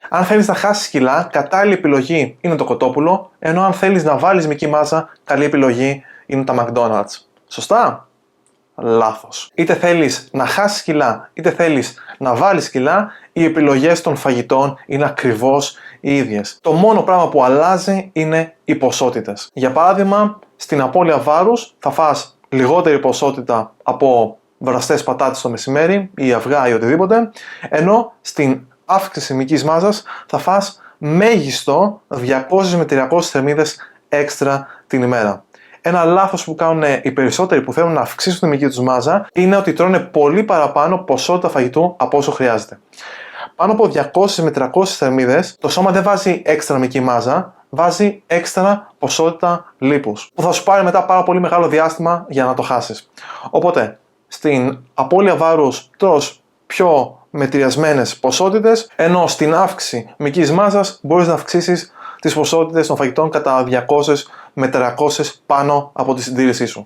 Αν θέλεις να χάσεις κιλά, κατάλληλη επιλογή είναι το κοτόπουλο, ενώ αν θέλεις να βάλεις μυκή μάζα, καλή επιλογή είναι τα McDonald's. Σωστά? Λάθος. Είτε θέλεις να χάσεις κιλά, είτε θέλεις να βάλεις κιλά, οι επιλογές των φαγητών είναι ακριβώς οι ίδιες. Το μόνο πράγμα που αλλάζει είναι οι ποσότητες. Για παράδειγμα, στην απώλεια βάρους θα φας λιγότερη ποσότητα από βραστές πατάτες το μεσημέρι ή αυγά ή οτιδήποτε, ενώ στην αύξηση μυκής μάζας θα φας μέγιστο 200 με 300 θερμίδες έξτρα την ημέρα. Ένα λάθος που κάνουν οι περισσότεροι που θέλουν να αυξήσουν τη μυκή τους μάζα είναι ότι τρώνε πολύ παραπάνω ποσότητα φαγητού από όσο χρειάζεται. Πάνω από 200 με 300 θερμίδες, το σώμα δεν βάζει έξτρα μυκή μάζα, βάζει έξτρα ποσότητα λίπους, που θα σου πάρει μετά πάρα πολύ μεγάλο διάστημα για να το χάσεις. Οπότε, στην απώλεια βάρους τρως πιο μετριασμένες ποσότητες, ενώ στην αύξηση μυκής μάζας μπορείς να αυξήσεις τις ποσότητες των φαγητών κατά 200 με 300 πάνω από τη συντήρησή σου.